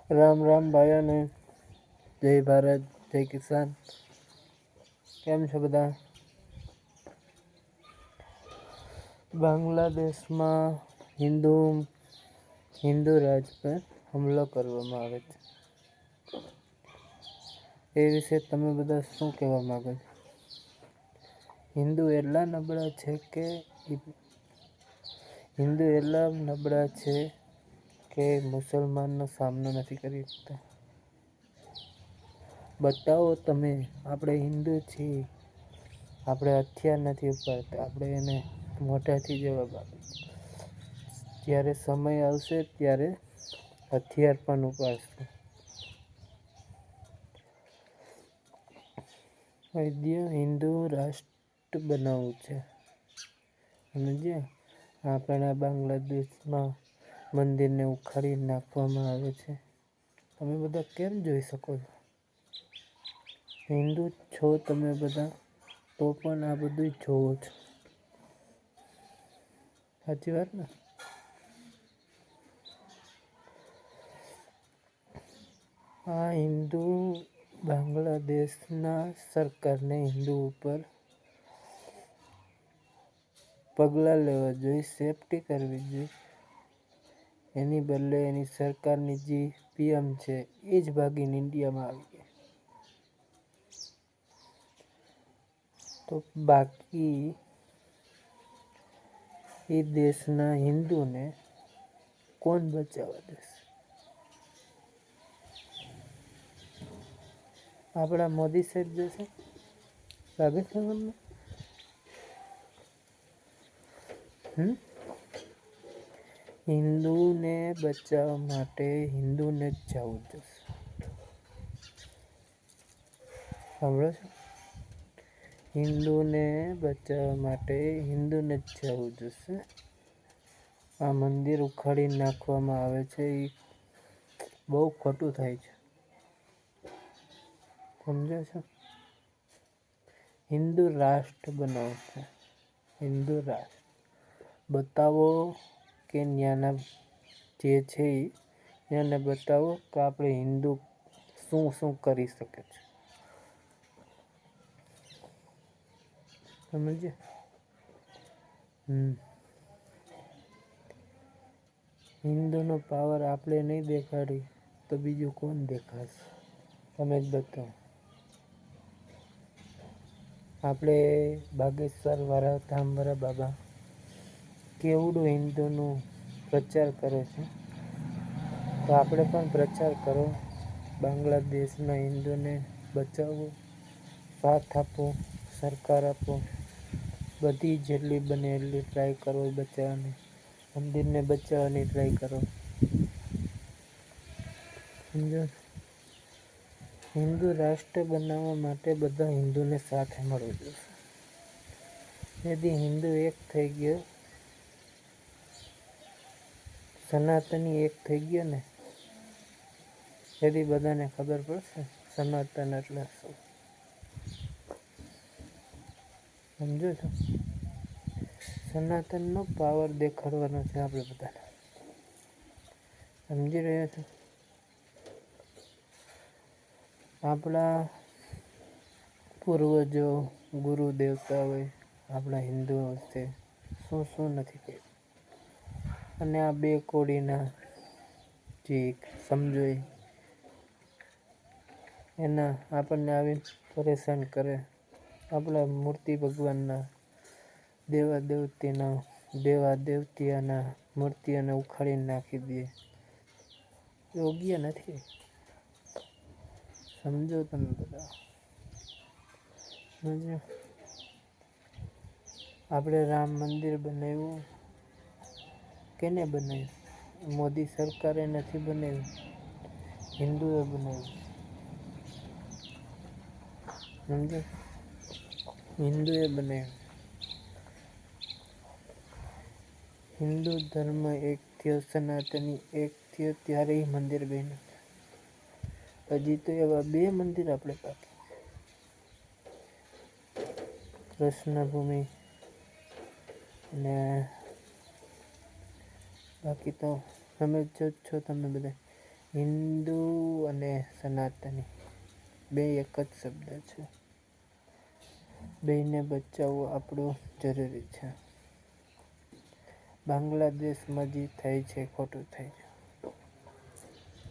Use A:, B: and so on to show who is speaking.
A: રામ રામ ભાઈઓને, જય ભારત, જય કિસાન. કેમ છો બધા? બાંગ્લાદેશમાં હિન્દુ રાજ પર હુમલો કરવામાં આવે છે. એ વિશે તમે બધા શું કહેવા માંગો છો? હિન્દુ એટલા નબળા છે કે મુસલમાનનો સામનો નથી કરી શકતા. બતાવો તમે, આપણે હિન્દુ છીએ, આપણે હથિયાર નથી ઉપાડતા, આપણે એને મોઢાથી જવાબ આપીએ. જ્યારે સમય આવશે ત્યારે હથિયાર પણ ઉપાડશું. હિન્દુ રાષ્ટ્ર બનાવવું છે. સમજ્યા? આપણા બાંગ્લાદેશમાં મંદિરને ઉખાડી નાખવામાં આવે છે. તમે બધા કેમ જોઈ શકો છો? હિન્દુ છો તમે બધા, તો પણ આ બધું જોવો છો. સાચી વાત ને? આ બાંગ્લાદેશના સરકારને હિન્દુ ઉપર પગલાં લેવા જોઈએ, સેફટી કરવી જોઈએ. એની બદલે એની સરકારની જે પીએમ છે એ જ ભાગીને ઇન્ડિયામાં આવી ગયા. તો બાકી એ દેશના હિન્દુને કોણ બચાવવા દેશે? આપણા મોદી સાહેબ જશે? લાગે છે તમને? હિન્દુને બચાવવા માટે હિન્દુને જ જવું જોશે. સાંભળો છો? હિન્દુને બચાવવા માટે હિન્દુને જ જવું જોશે. આ મંદિર ઉખાડી નાખવામાં આવે છે એ બહુ ખોટું થાય છે. સમજો છો? હિન્દુ રાષ્ટ્ર બનાવો છે. હિન્દુ રાષ્ટ્ર બતાવો કે ત્યાંના જે છે એને બતાવો કે આપણે હિન્દુ શું કરી શકે છે. સમજ્યા? હિન્દુનો પાવર આપણે નહીં દેખાડી તો બીજું કોણ દેખાડશે? તમે જ બતાવો. આપણે બાગેશ્વર વાળા ધામવાળા બાબા કેવડું હિન્દુનો પ્રચાર કરે છે, તો આપણે પણ પ્રચાર કરો. બાંગ્લાદેશના હિન્દુને બચાવો, સાથ આપો, સરકાર આપો. બધી જેટલી બને એટલી ટ્રાય કરો બચાવવાની. મંદિરને બચાવવાની ટ્રાય કરો. સમજો? હિન્દુ રાષ્ટ્ર બનાવવા માટે બધા હિન્દુને સાથે મળવું જોઈએ. यदि હિન્દુ એક થઈ ગયો, સનાતની એક થઈ ગયો ને, તેથી બધાને ખબર પડશે સનાતન એટલે શું. સમજો છો? સનાતનનો પાવર દેખાડવાનો છે આપણે બધાને. સમજી રહ્યા છો? આપણા પૂર્વજો, ગુરુ દેવતાઓએ આપણા હિન્દુઓ છે શું નથી કર્યું. અને આ બે કોડીના જે સમજો એના આપણને આવીને પરેશાન કરે. આપણા મૂર્તિ ભગવાનના દેવતાના મૂર્તિઓને ઉખાડીને નાખી દે. યોગ્ય નથી. સમજો તમે બધા? આપણે રામ મંદિર બનાવ્યું. કેને બનાવ્યું? મોદી સરકારે નથી બનાવ્યું, હિન્દુએ બનાવ્યું. સમજો? હિન્દુએ બનાવ્યું. હિન્દુ ધર્મ એક થયો, સનાતની એક થયો ત્યારે એ મંદિર બન્યું. હજી તો એવા 2 મંદિર આપણે બાકી. કૃષ્ણ ભૂમિ અને બાકી તો તમે જ છો તમે બધા. હિન્દુ અને સનાતની બે એક જ શબ્દ છે. બેયને બચાવવું આપણું જરૂરી છે. બાંગ્લાદેશમાં જે થાય છે ખોટું થાય છે.